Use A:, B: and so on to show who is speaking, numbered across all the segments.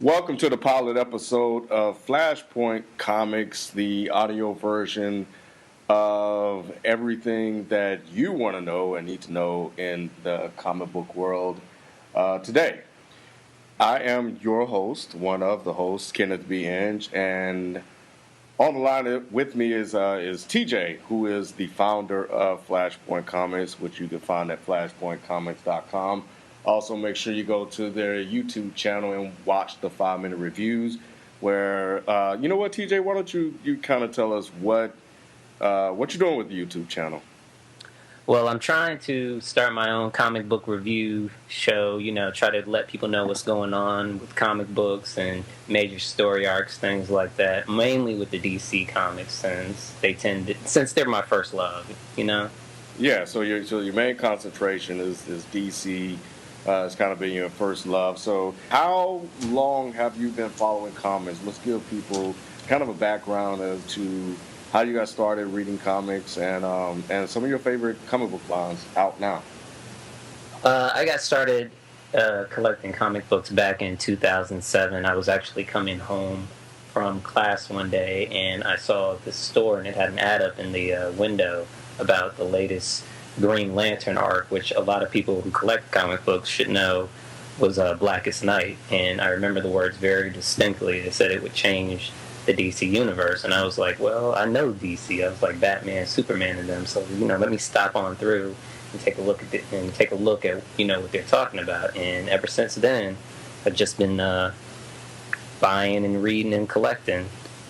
A: Welcome to the pilot episode of Flashpoint Comics, the audio version of everything that you want to know and need to know in the comic book world today. I am your host, one of the hosts, Kenneth B. Inge, and on the line with me is TJ, who is the founder of Flashpoint Comics, which you can find at flashpointcomics.com. Also, make sure you go to their YouTube channel and watch the 5-minute reviews. Where you know what, TJ? Why don't you kind of tell us what you're doing with the YouTube channel?
B: Well, I'm trying to start my own comic book review show, try to let people know what's going on with comic books and major story arcs, things like that, mainly with the DC comics since they're my first love,
A: Yeah, so your main concentration is DC. It's kind of been your first love. So how long have you been following comics? Let's give people kind of a background as to how you got started reading comics and some of your favorite comic book lines out now.
B: I got started collecting comic books back in 2007. I was actually coming home from class one day, and I saw this store, and it had an ad up in the window about the latest Green Lantern arc, which a lot of people who collect comic books should know was Blackest Night. And I remember the words very distinctly. They said it would change the DC universe, and I was like, well, I know DC. I was like Batman, Superman, and them. So let me stop on through and take a look at what they're talking about. And ever since then, I've just been buying and reading and collecting.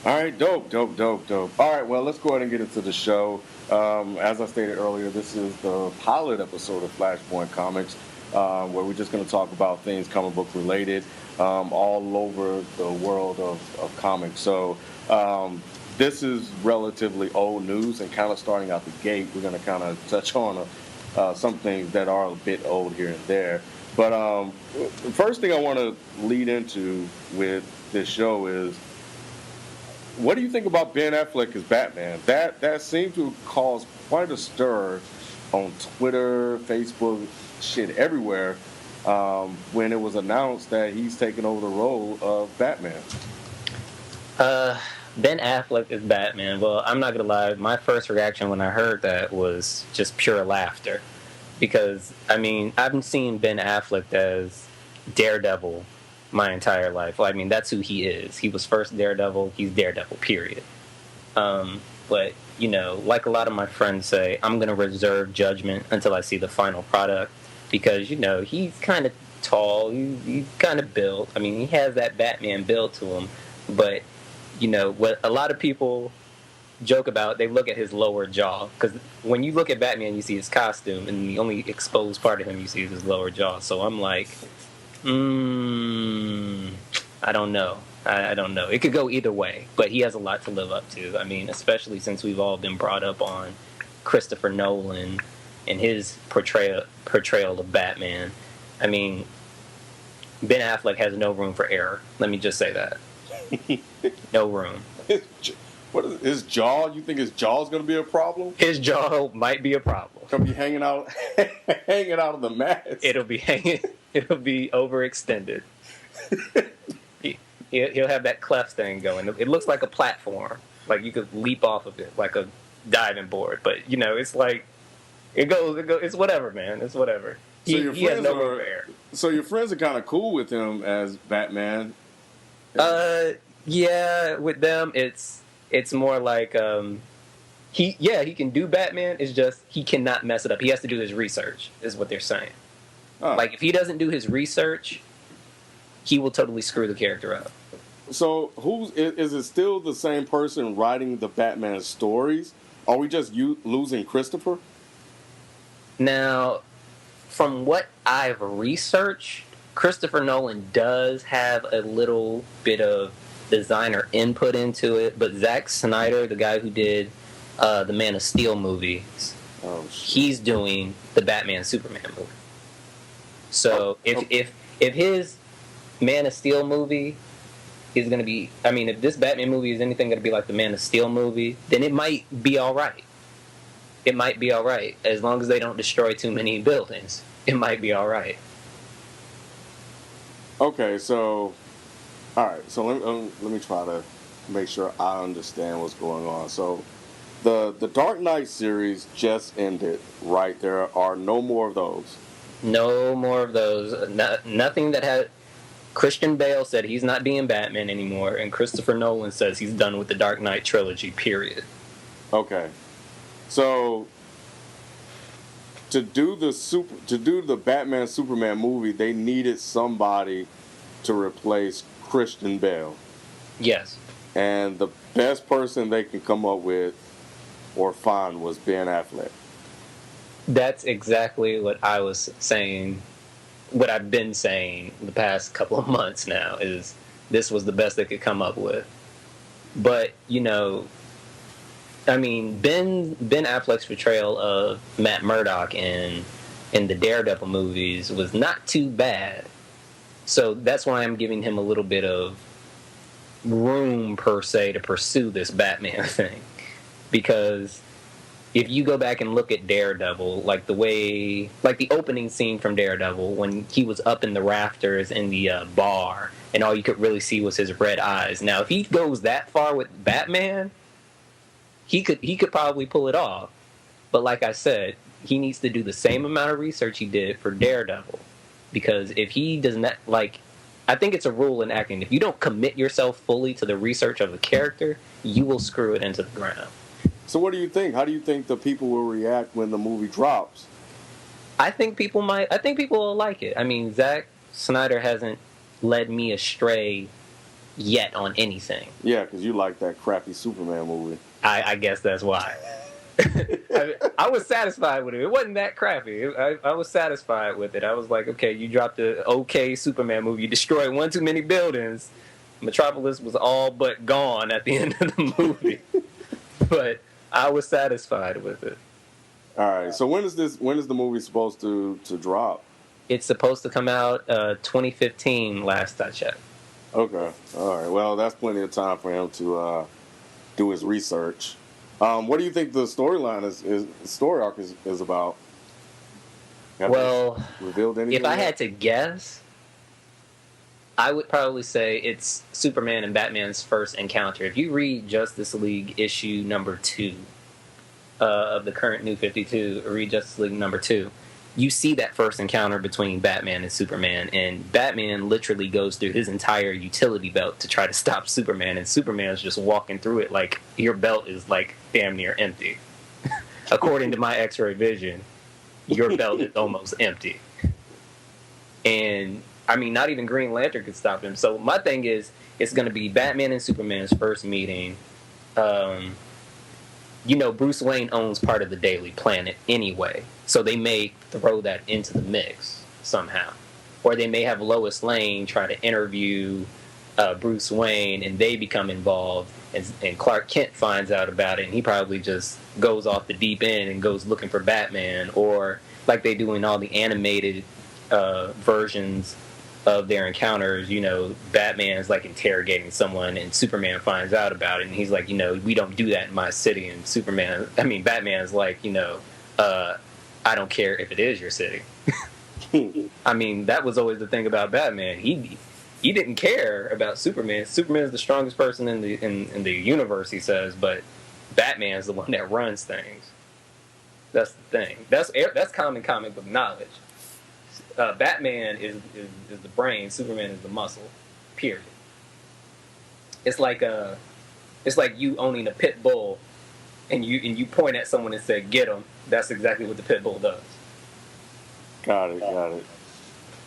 A: All right, dope. All right, well, let's go ahead and get into the show. As I stated earlier, this is the pilot episode of Flashpoint Comics, where we're just going to talk about things comic book related all over the world of comics. So this is relatively old news, and kind of starting out the gate, we're going to kind of touch on some things that are a bit old here and there. But the first thing I want to lead into with this show is, what do you think about Ben Affleck as Batman? That seemed to cause quite a stir on Twitter, Facebook, shit, everywhere, when it was announced that he's taking over the role of Batman.
B: Ben Affleck as Batman. Well, I'm not going to lie. My first reaction when I heard that was just pure laughter. Because, I've seen Ben Affleck as Daredevil my entire life. Well, that's who he is. He was first Daredevil. He's Daredevil, period. But, like a lot of my friends say, I'm going to reserve judgment until I see the final product. Because, he's kind of tall. He's kind of built. He has that Batman build to him. But, what a lot of people joke about, they look at his lower jaw. Because when you look at Batman, you see his costume. And the only exposed part of him you see is his lower jaw. So I'm like, I don't know. I don't know. It could go either way. But he has a lot to live up to. Especially since we've all been brought up on Christopher Nolan and his portrayal of Batman. Ben Affleck has no room for error. Let me just say that. No room.
A: What is his jaw? You think his jaw is going to be a problem?
B: His jaw might be a problem.
A: Going to be hanging out of the mask.
B: It'll be overextended. He'll have that cleft thing going. It looks like a platform, like you could leap off of it, like a diving board. But it's like it goes. It's whatever, man. It's whatever.
A: So
B: he has no room for error.
A: So your friends are kind of cool with him as Batman.
B: Yeah, with them it's more like he can do Batman. It's just he cannot mess it up. He has to do his research, is what they're saying. Oh. Like if he doesn't do his research, he will totally screw the character up.
A: So is it still the same person writing the Batman stories? Are we just losing Christopher?
B: Now, from what I've researched, Christopher Nolan does have a little bit of designer input into it, but Zack Snyder, the guy who did the Man of Steel movies, he's doing the Batman Superman movie. So if his Man of Steel movie is going to be, if this Batman movie is anything going to be like the Man of Steel movie, then it might be all right. It might be all right as long as they don't destroy too many buildings. It might be all right.
A: Okay, so All right, so let me try to make sure I understand what's going on. So, the Dark Knight series just ended, right? There are no more of those.
B: No more of those. Nothing that had. Christian Bale said he's not being Batman anymore, and Christopher Nolan says he's done with the Dark Knight trilogy. Period.
A: Okay, so to do the Batman Superman movie, they needed somebody to replace Christian Bale,
B: Yes.
A: and the best person they can come up with or find was Ben Affleck.
B: That's exactly what I was saying. What I've been saying the past couple of months now is this was the best they could come up with. But I mean, Ben Affleck's portrayal of Matt Murdock in the Daredevil movies was not too bad. So that's why I'm giving him a little bit of room per se to pursue this Batman thing, because if you go back and look at Daredevil, like the opening scene from Daredevil when he was up in the rafters in the bar and all you could really see was his red eyes. Now, if he goes that far with Batman, he could probably pull it off. But like I said, he needs to do the same amount of research he did for Daredevil, because if he does not, like, I think it's a rule in acting, if you don't commit yourself fully to the research of a character, you will screw it into the ground.
A: So, what do you think? How do you think the people will react when the movie drops?
B: I think people will like it. I mean, Zack Snyder hasn't led me astray yet on anything.
A: Yeah, because you like that crappy Superman movie.
B: I guess that's why. I was satisfied with it. It wasn't that crappy. I was satisfied with it. I was like, okay, you dropped a okay Superman movie. You destroyed one too many buildings. Metropolis was all but gone at the end of the movie. But I was satisfied with it.
A: All right. So when is the movie supposed to drop?
B: It's supposed to come out 2015. Last I checked.
A: Okay. All right. Well, that's plenty of time for him to do his research. What do you think the story arc is about?
B: Well,
A: revealed anything?
B: If I had to guess, I would probably say it's Superman and Batman's first encounter. If you read Justice League issue number 2 of the current New 52, read Justice League number 2, you see that first encounter between Batman and Superman, and Batman literally goes through his entire utility belt to try to stop Superman, and Superman's just walking through it like your belt is like damn near empty. According to my X-ray vision, your belt is almost empty. And I mean, not even Green Lantern could stop him. So my thing is, it's going to be Batman and Superman's first meeting. Bruce Wayne owns part of the Daily Planet anyway, so they may throw that into the mix somehow. Or they may have Lois Lane try to interview Bruce Wayne, and they become involved, and Clark Kent finds out about it, and he probably just goes off the deep end and goes looking for Batman, or like they do in all the animated versions of their encounters, Batman's like interrogating someone and Superman finds out about it and he's like, we don't do that in my city, and Batman's like, I don't care if it is your city. I mean, that was always the thing about Batman. He didn't care about Superman. Superman is the strongest person in the universe, he says, but Batman's the one that runs things. That's the thing. That's common comic book knowledge. Batman is the brain. Superman is the muscle. Period. It's like you owning a pit bull, and you point at someone and say, "Get him." That's exactly what the pit bull does.
A: Got it.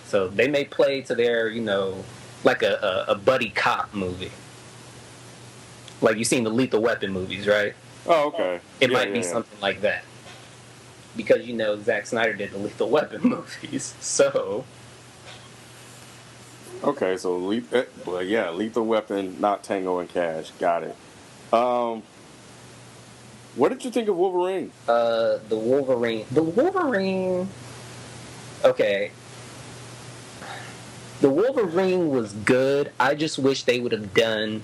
B: So they may play to their, like a buddy cop movie. Like you've seen the Lethal Weapon movies, right?
A: Oh, okay.
B: It might be something like that. Because, Zack Snyder did the Lethal Weapon movies, so...
A: Okay, so, Lethal Weapon, not Tango and Cash. Got it. What did you think of Wolverine?
B: The Wolverine... Okay. The Wolverine was good. I just wish they would have done...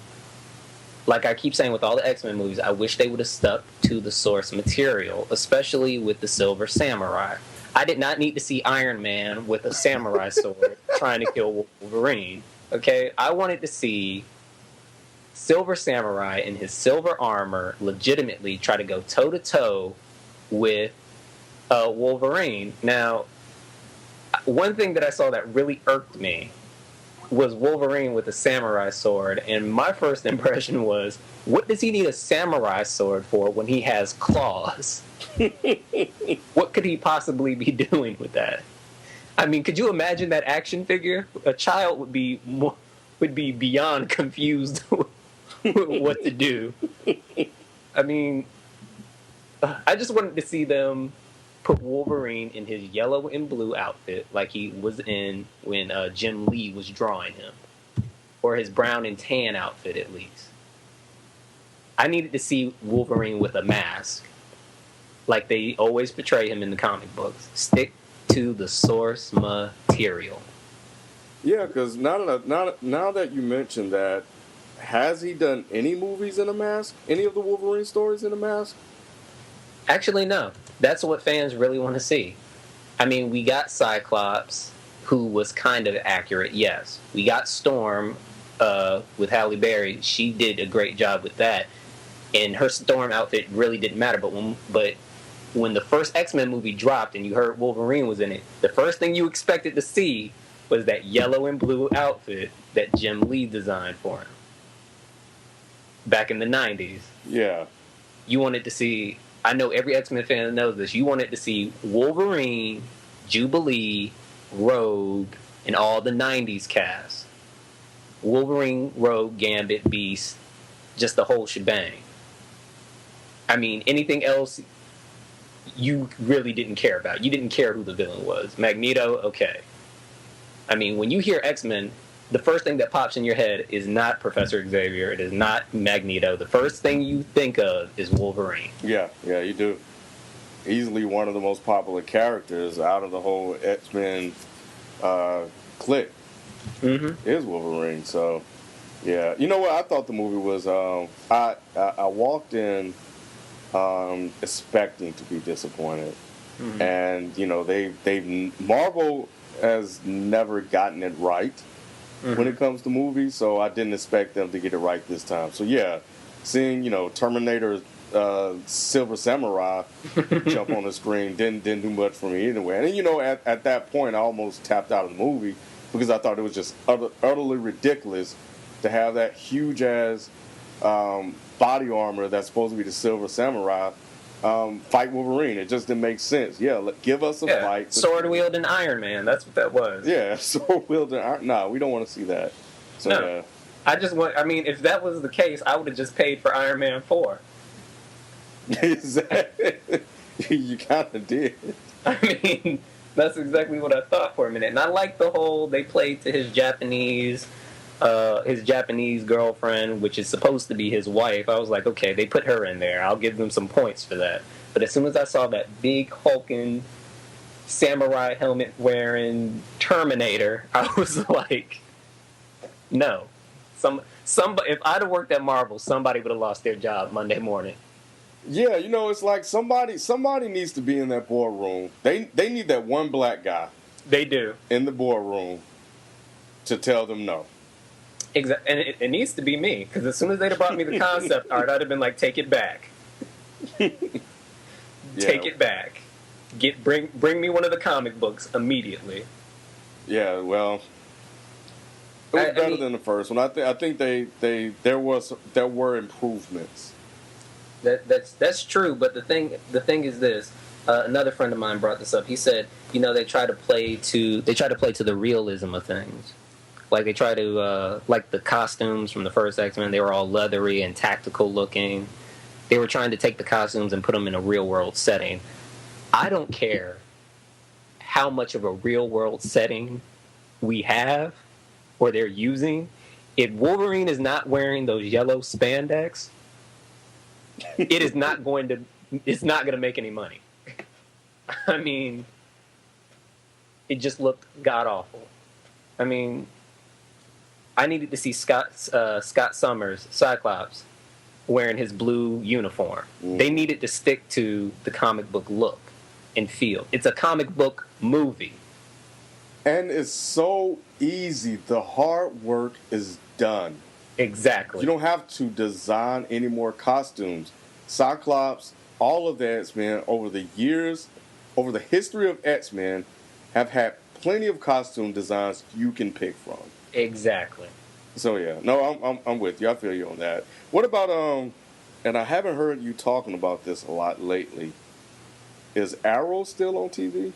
B: Like I keep saying with all the X-Men movies, I wish they would have stuck to the source material, especially with the Silver Samurai. I did not need to see Iron Man with a samurai sword trying to kill Wolverine. Okay, I wanted to see Silver Samurai in his silver armor legitimately try to go toe to toe with Wolverine. Now, one thing that I saw that really irked me was Wolverine with a samurai sword, and my first impression was, what does he need a samurai sword for when he has claws? What could he possibly be doing with that? I mean, could you imagine that action figure? A child would be beyond confused with what to do. I mean, I just wanted to see them put Wolverine in his yellow and blue outfit like he was in when Jim Lee was drawing him, or his brown and tan outfit at least. I needed to see Wolverine with a mask, like they always portray him in the comic books. Stick to the source material.
A: Yeah, because now that you mentioned that, has he done any movies in a mask? Any of the Wolverine stories in a mask?
B: Actually, no. That's what fans really want to see. I mean, we got Cyclops, who was kind of accurate, yes. We got Storm with Halle Berry. She did a great job with that. And her Storm outfit really didn't matter. But when the first X-Men movie dropped and you heard Wolverine was in it, the first thing you expected to see was that yellow and blue outfit that Jim Lee designed for him back in the 90s.
A: Yeah.
B: You wanted to see, I know every X-Men fan knows this, you wanted to see Wolverine, Jubilee, Rogue, and all the 90s cast. Wolverine, Rogue, Gambit, Beast, just the whole shebang. I mean, anything else you really didn't care about. You didn't care who the villain was. Magneto, okay. I mean, when you hear X-Men, the first thing that pops in your head is not Professor Xavier. It is not Magneto. The first thing you think of is Wolverine.
A: Yeah, you do. Easily one of the most popular characters out of the whole X-Men clique is Wolverine. So, yeah. You know what? I thought the movie was... I walked in expecting to be disappointed. Mm-hmm. And, you know, Marvel has never gotten it right when it comes to movies, so I didn't expect them to get it right this time. So yeah, seeing, you know, Terminator Silver Samurai jump on the screen didn't do much for me anyway. And you know, at that point I almost tapped out of the movie because I thought it was just utterly ridiculous to have that huge ass body armor that's supposed to be the Silver Samurai fight Wolverine. It just didn't make sense. Yeah, give us a fight.
B: Sword wielding Iron Man. That's what that was.
A: Yeah, sword wielding Iron. No, we don't want to see that. So,
B: no.
A: Yeah.
B: I mean, if that was the case, I would have just paid for Iron Man 4.
A: Exactly. You kind of did.
B: I mean, that's exactly what I thought for a minute. And I like the whole, they played to his Japanese girlfriend, which is supposed to be his wife. I was like, okay, they put her in there. I'll give them some points for that. But as soon as I saw that big hulking samurai helmet wearing Terminator, I was like, no. If I'd have worked at Marvel, somebody would have lost their job Monday morning.
A: Yeah, you know, it's like somebody needs to be in that boardroom. They need that one black guy.
B: They do.
A: In the boardroom to tell them no.
B: Exactly, and it needs to be me, because as soon as they'd have brought me the concept art, I'd have been like, take it back. Take it back. Bring me one of the comic books immediately.
A: Yeah, well, it was better than the first one. I think there were improvements.
B: That's true, but the thing is this. Another friend of mine brought this up. He said, you know, they try to play to the realism of things. Like they try to, like the costumes from the first X-Men, they were all leathery and tactical looking. They were trying to take the costumes and put them in a real world setting. I don't care how much of a real world setting we have or they're using. If Wolverine is not wearing those yellow spandex, it's not going to make any money. I mean, it just looked god awful. I mean, I needed to see Scott Summers, Cyclops, wearing his blue uniform. They needed to stick to the comic book look and feel. It's a comic book movie.
A: And it's so easy. The hard work is done.
B: Exactly.
A: You don't have to design any more costumes. Cyclops, all of the X-Men over the years, over the history of X-Men, have had plenty of costume designs you can pick from.
B: Exactly.
A: So yeah, no, I'm with you. I feel you on that. What about and I haven't heard you talking about this a lot lately. Is Arrow still on TV?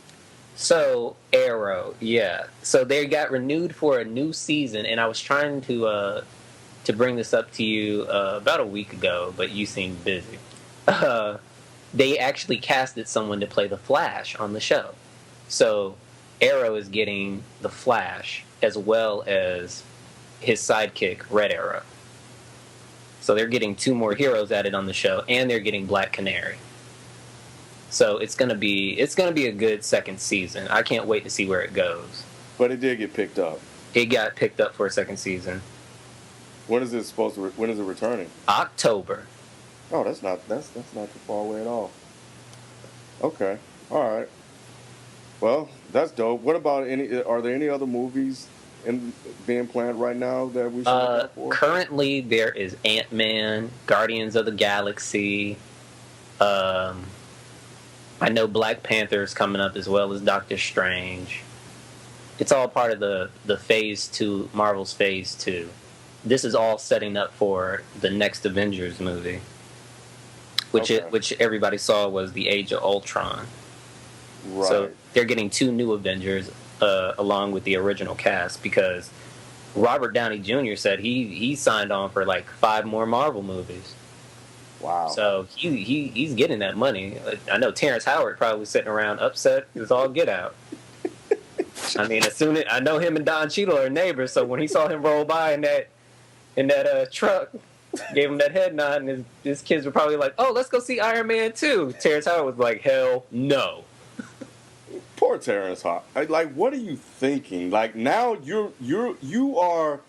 B: So Arrow, yeah. So they got renewed for a new season, and I was trying to bring this up to you about a week ago, but you seemed busy. They actually casted someone to play the Flash on the show. So Arrow is getting the Flash as well as his sidekick, Red Arrow. So they're getting two more heroes added on the show, and they're getting Black Canary. So it's gonna be a good second season. I can't wait to see where it goes.
A: But it did get picked up.
B: It got picked up for a second season.
A: When is it supposed to? When is it returning?
B: October.
A: Oh, that's not too far away at all. Okay, all right. Well, that's dope. What about any? Are there any other movies being planned right now that we should look out for?
B: Currently, there is Ant-Man, Guardians of the Galaxy. I know Black Panther is coming up as well as Doctor Strange. It's all part of the Phase 2, Marvel's Phase 2. This is all setting up for the next Avengers movie, which everybody saw was the Age of Ultron.
A: Right.
B: So they're getting two new Avengers along with the original cast because Robert Downey Jr. said he signed on for like 5 more Marvel movies.
A: Wow.
B: So he's getting that money. I know Terrence Howard probably sitting around upset. It's all get out. I mean, I know him and Don Cheadle are neighbors, so when he saw him roll by in that truck, gave him that head nod, and his kids were probably like, "Oh, let's go see Iron Man 2." Terrence Howard was like, "Hell no."
A: Poor Terrence Howard. Like, what are you thinking? Like, now you are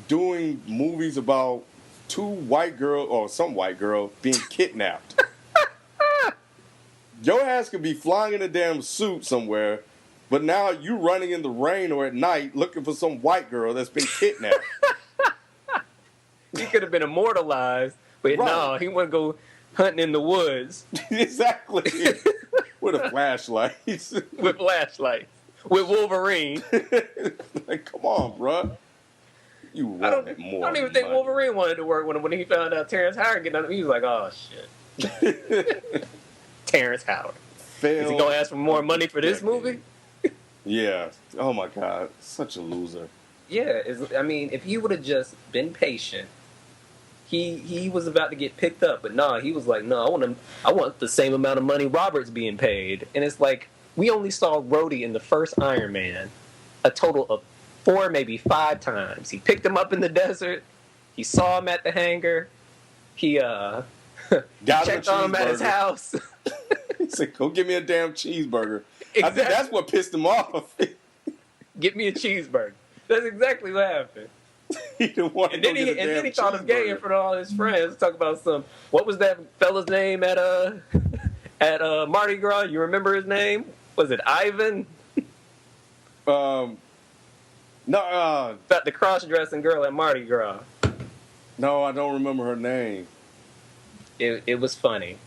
A: doing movies about some white girl being kidnapped. Your ass could be flying in a damn suit somewhere, but now you running in the rain or at night looking for some white girl that's been kidnapped.
B: He could have been immortalized, but
A: Right.
B: no, he wouldn't go hunting in the woods.
A: Exactly. With a flashlight.
B: With flashlights. With Wolverine.
A: Like, come on, bruh. You wanted more.
B: I don't even think
A: money.
B: Wolverine wanted to work when he found out Terrence Howard getting on him. He was like, "Oh shit." Terrence Howard. Is he gonna ask for more money for this movie?
A: Yeah. Oh my God. Such a loser.
B: Yeah. I mean, if he would have just been patient, he was about to get picked up, but no, he was like, "No, I want the same amount of money Robert's being paid." And it's like we only saw Rhodey in the first Iron Man a total of 4, maybe 5 times. He picked him up in the desert. He saw him at the hangar. He checked on him at his house.
A: He said, "Go get me a damn cheeseburger."
B: Exactly.
A: I think that's what pissed him off.
B: Get me a cheeseburger. That's exactly what happened.
A: He didn't want to
B: And then he thought it gay in front of all his friends. Talk about what was that fella's name at Mardi Gras? You remember his name? Was it Ivan?
A: No.
B: About the cross-dressing girl at Mardi Gras.
A: No, I don't remember her name.
B: It was funny,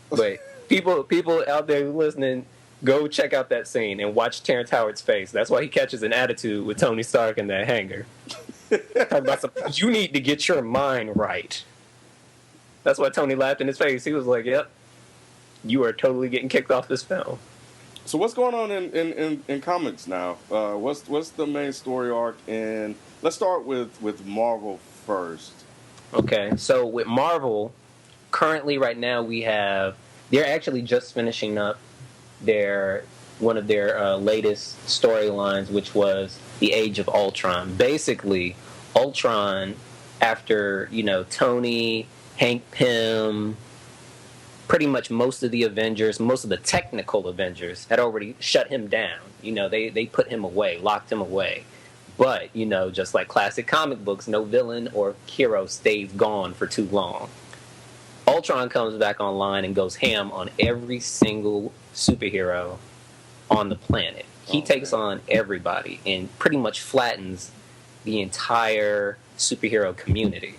B: but people out there listening, go check out that scene and watch Terrence Howard's face. That's why he catches an attitude with Tony Stark in that hangar. Talk about you need to get your mind right. That's why Tony laughed in his face. He was like, "Yep, you are totally getting kicked off this film."
A: So what's going on in comics now? What's the main story arc? And let's start with Marvel first.
B: Okay, so with Marvel, currently right now they're actually just finishing up one of their latest storylines, which was the Age of Ultron. Basically, Ultron, after Tony, Hank Pym, pretty much most of the Avengers, most of the technical Avengers had already shut him down. They put him away, locked him away. But, just like classic comic books, no villain or hero stays gone for too long. Ultron comes back online and goes ham on every single superhero on the planet. He takes on everybody and pretty much flattens the entire superhero community.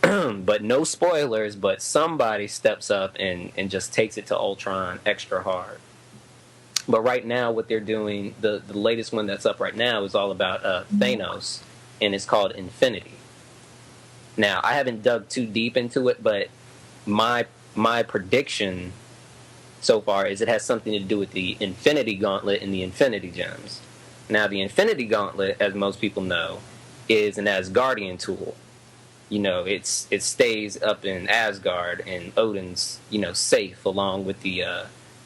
B: But no spoilers, but somebody steps up and just takes it to Ultron extra hard. But right now, what they're doing, the latest one that's up right now is all about Thanos, and it's called Infinity. Now, I haven't dug too deep into it, but my prediction so far is it has something to do with the Infinity Gauntlet and the Infinity Gems. Now, the Infinity Gauntlet, as most people know, is an Asgardian tool. You know, it stays up in Asgard, and Odin's, you know, safe along with the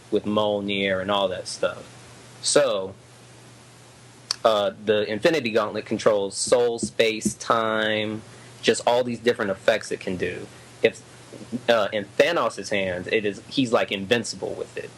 B: with Mjolnir and all that stuff. So, the Infinity Gauntlet controls soul, space, time, just all these different effects it can do. If in Thanos' hands, he's like invincible with it.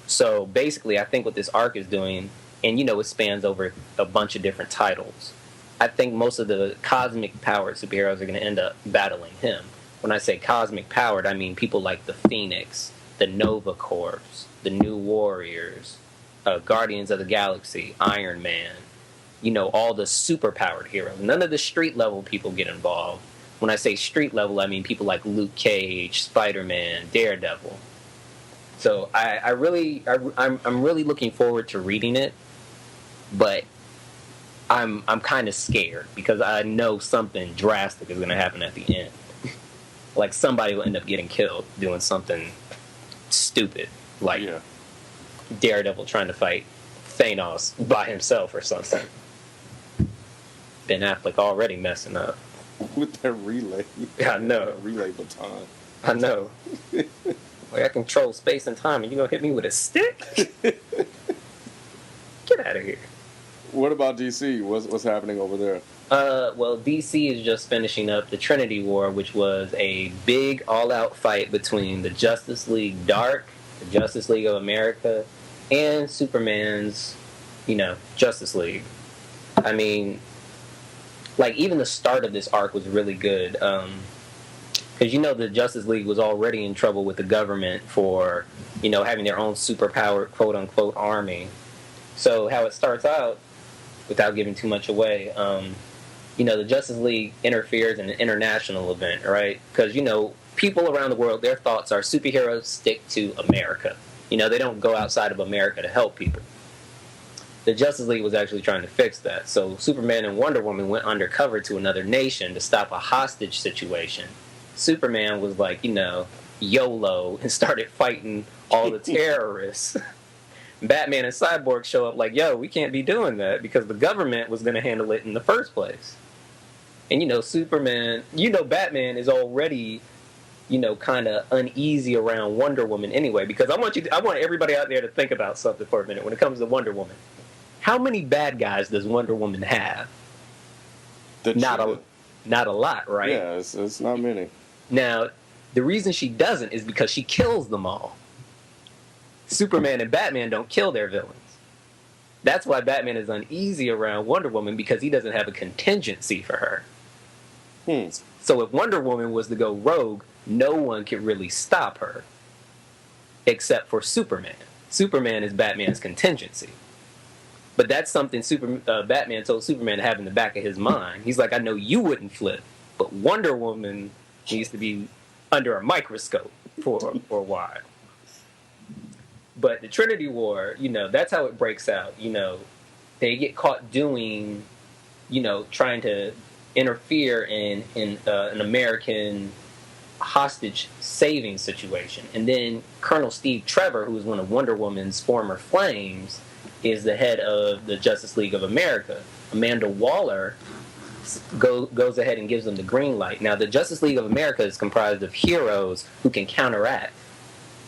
B: So basically, I think what this arc is doing, and you know, it spans over a bunch of different titles. I think most of the cosmic powered superheroes are going to end up battling him. When I say cosmic powered, I mean people like the Phoenix, the Nova Corps, the New Warriors, Guardians of the Galaxy, Iron Man. You know, all the super powered heroes. None of the street level people get involved. When I say street level, I mean people like Luke Cage, Spider-Man, Daredevil. So I'm really looking forward to reading it, but I'm kind of scared because I know something drastic is going to happen at the end. Like somebody will end up getting killed doing something stupid, like Daredevil trying to fight Thanos by himself or something. Ben Affleck already messing up
A: with that relay.
B: I know.
A: Relay baton.
B: I know. Like I control space and time, and you gonna hit me with a stick? Get out of here.
A: What about DC? What's happening over there?
B: Well, DC is just finishing up the Trinity War, which was a big all-out fight between the Justice League Dark, the Justice League of America, and Superman's, you know, Justice League. I mean, like, even the start of this arc was really good. Because, you know, the Justice League was already in trouble with the government for, you know, having their own superpowered, quote-unquote, army. So how it starts out, without giving too much away, you know, the Justice League interferes in an international event, right? Because, you know, people around the world, their thoughts are superheroes stick to America. You know, they don't go outside of America to help people. The Justice League was actually trying to fix that. So Superman and Wonder Woman went undercover to another nation to stop a hostage situation. Superman was like, you know, YOLO, and started fighting all the terrorists. Batman and Cyborg show up like, yo, we can't be doing that because the government was going to handle it in the first place. And, you know, Superman, you know, Batman is already, you know, kind of uneasy around Wonder Woman anyway, because I want everybody out there to think about something for a minute when it comes to Wonder Woman. How many bad guys does Wonder Woman have? Not a lot, right?
A: Yeah, it's not many.
B: Now, the reason she doesn't is because she kills them all. Superman and Batman don't kill their villains. That's why Batman is uneasy around Wonder Woman, because he doesn't have a contingency for her. So if Wonder Woman was to go rogue, no one could really stop her, except for Superman. Superman is Batman's contingency. But that's something Batman told Superman to have in the back of his mind. He's like, I know you wouldn't flip, but Wonder Woman needs to be under a microscope for a while. But the Trinity War, you know, that's how it breaks out. You know, they get caught doing, you know, trying to interfere in an American hostage saving situation. And then Colonel Steve Trevor, who is one of Wonder Woman's former flames, is the head of the Justice League of America. Amanda Waller goes ahead and gives them the green light. Now, the Justice League of America is comprised of heroes who can counteract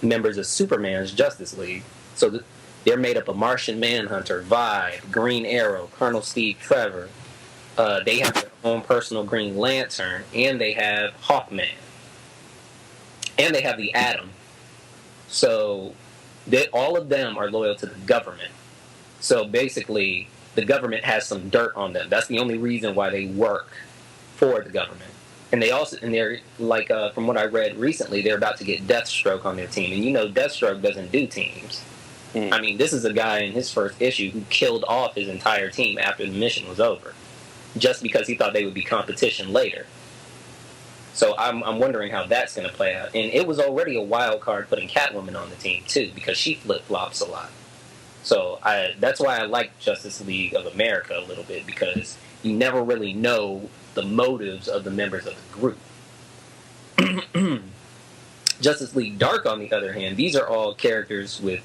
B: members of Superman's Justice League. So they're made up of Martian Manhunter, Vibe, Green Arrow, Colonel Steve Trevor. They have their own personal Green Lantern, and they have Hawkman. And they have the Atom. So all of them are loyal to the government. So basically, the government has some dirt on them. That's the only reason why they work for the government. And they're like, from what I read recently, they're about to get Deathstroke on their team. And you know, Deathstroke doesn't do teams. I mean, this is a guy in his first issue who killed off his entire team after the mission was over, just because he thought they would be competition later. So I'm wondering how that's going to play out. And it was already a wild card putting Catwoman on the team too, because she flip flops a lot. So that's why I like Justice League of America a little bit, because you never really know the motives of the members of the group. Justice League Dark, on the other hand, these are all characters with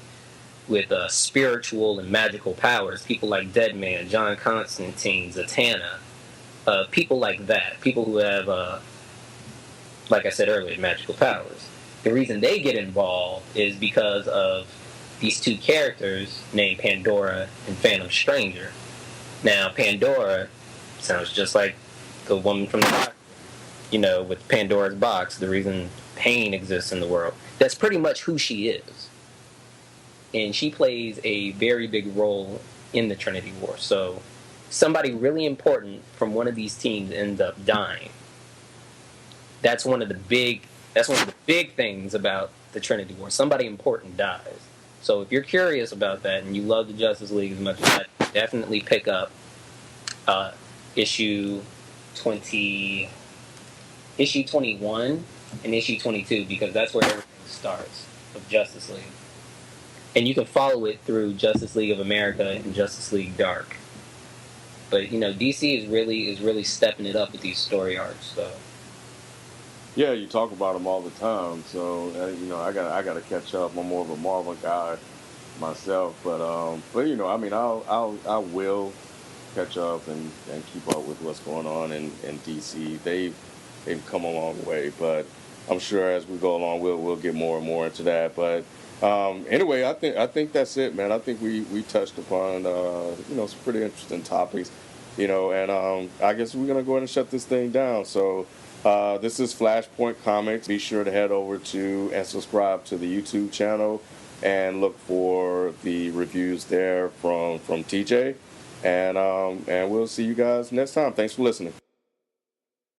B: spiritual and magical powers. People like Deadman, John Constantine, Zatanna, people like that. People who have, like I said earlier, magical powers. The reason they get involved is because of these two characters named Pandora and Phantom Stranger. Now, Pandora sounds just like the woman from the box, with Pandora's box, the reason pain exists in the world. That's pretty much who she is. And she plays a very big role in the Trinity War. So somebody really important from one of these teams ends up dying. That's one of the big things about the Trinity War. Somebody important dies. So if you're curious about that and you love the Justice League as much as I, definitely pick up issue 21 and issue 22, because that's where everything starts of Justice League. And you can follow it through Justice League of America and Justice League Dark. But DC is really stepping it up with these story arcs. So
A: Yeah, you talk about them all the time. So I gotta catch up. I'm more of a Marvel guy myself, but I mean, I will catch up and keep up with what's going on in DC. They've come a long way, but I'm sure as we go along, we'll get more and more into that. But anyway, I think that's it, man. I think we touched upon some pretty interesting topics, and I guess we're gonna go ahead and shut this thing down. So. This is Flashpoint Comics. Be sure to head over to and subscribe to the YouTube channel and look for the reviews there from TJ. And we'll see you guys next time. Thanks for listening.